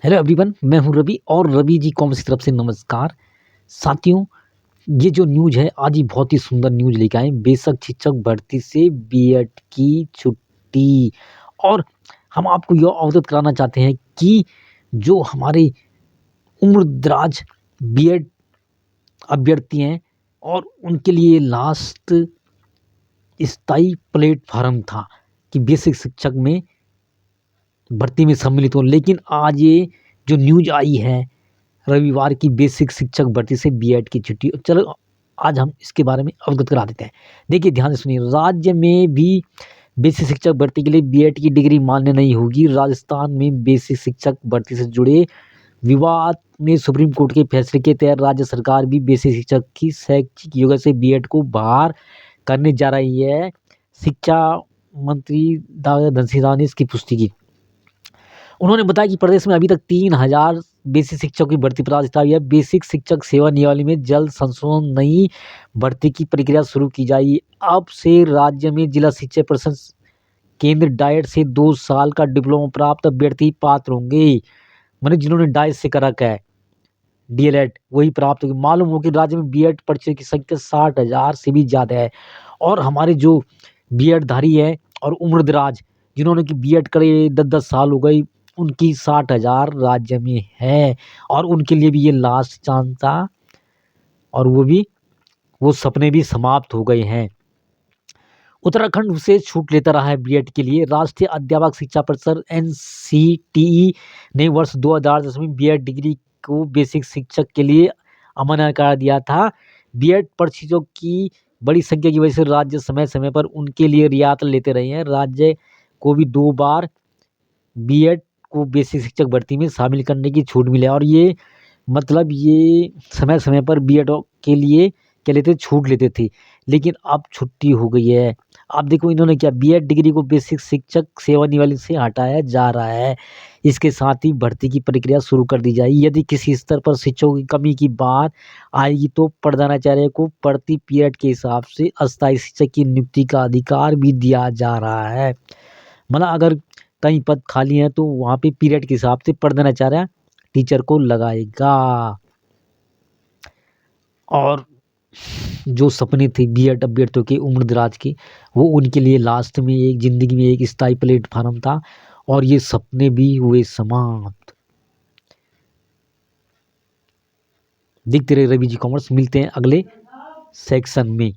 Hello everyone, मैं हूं रवि और रवि जी कॉमर्स की तरफ से नमस्कार। साथियों, ये जो न्यूज़ है आज ही बहुत ही सुंदर न्यूज़ लेके आए। बेशक शिक्षक भर्ती से बीएड की छुट्टी। और हम आपको यह अवगत कराना चाहते हैं कि जो हमारे उम्रदराज बीएड अभ्यर्थी हैं और उनके लिए लास्ट स्थायी प्लेटफार्म था कि बेसिक शिक्षक में भर्ती में सम्मिलित हो, लेकिन आज ये जो न्यूज़ आई है रविवार की, बेसिक शिक्षक भर्ती से बीएड की छुट्टी। चलो आज हम इसके बारे में अवगत करा देते हैं। देखिए, ध्यान से सुनिए। राज्य में भी बेसिक शिक्षक भर्ती के लिए बीएड की डिग्री मान्य नहीं होगी। राजस्थान में बेसिक शिक्षक भर्ती से जुड़े विवाद में सुप्रीम कोर्ट के फैसले के तहत राज्य सरकार भी बेसिक शिक्षक की शैक्षिक योग्यता से बीएड को बाहर करने जा रही है। शिक्षा मंत्री धन सिंह रावत ने इसकी पुष्टि की। उन्होंने बताया कि प्रदेश में अभी तक 3000 बेसिक शिक्षकों की भर्ती प्रस्ताव है। बेसिक शिक्षक सेवा नियमावली में जल्द संशोधन नई भर्ती की प्रक्रिया शुरू की जाएगी। अब से राज्य में जिला शिक्षा प्रशिक्षण केंद्र डाइट से 2 साल का डिप्लोमा प्राप्त अभ्यर्थी पात्र होंगे। मैंने जिन्होंने डाइट से करा है डीएलएड वही प्राप्त होगी। मालूम हो कि राज्य में बीएड परिचय की संख्या 60,000 से भी ज्यादा है। और हमारे जो बीएड धारी है और उम्रदराज जिन्होंने कि बीएड करे 10-10 साल हो गई, उनकी 60,000 राज्य में है। और उनके लिए भी ये लास्ट चांस था और वो सपने भी समाप्त हो गए हैं। उत्तराखंड से छूट लेता रहा है बीएड के लिए। राष्ट्रीय अध्यापक शिक्षा परिषद एनसीटीई ने वर्ष 2010 में बीएड डिग्री को बेसिक शिक्षक के लिए अमान्य कर दिया था। बीएड प्रशिक्षकों की बड़ी संख्या की वजह से राज्य समय समय पर उनके लिए रियायत लेते रहे हैं। राज्य को भी 2 बार बीएड को बेसिक शिक्षक भर्ती में शामिल करने की छूट मिली है। और ये मतलब ये समय समय पर बीएड के लिए क्या लेते, छूट लेते थे, लेकिन अब छुट्टी हो गई है। अब देखो इन्होंने क्या, बीएड डिग्री को बेसिक शिक्षक सेवा नियमावली से हटाया जा रहा है। इसके साथ ही भर्ती की प्रक्रिया शुरू कर दी जाएगी। यदि किसी स्तर पर शिक्षकों की कमी की बात आएगी तो प्रधानाचार्य को प्रति पीरियड के हिसाब से अस्थायी शिक्षक की नियुक्ति का अधिकार भी दिया जा रहा है। मतलब अगर कहीं पद खाली है तो वहाँ पे पीरियड के हिसाब से प्रधानाचार्य टीचर को लगाएगा। और जो सपने थे बीएड अभ्यर्थियों के उम्रदराज के, वो उनके लिए लास्ट में एक जिंदगी में एक स्थायी प्लेटफार्म था और ये सपने भी हुए समाप्त। देखते रहे रवि जी कॉमर्स। मिलते हैं अगले सेक्शन में।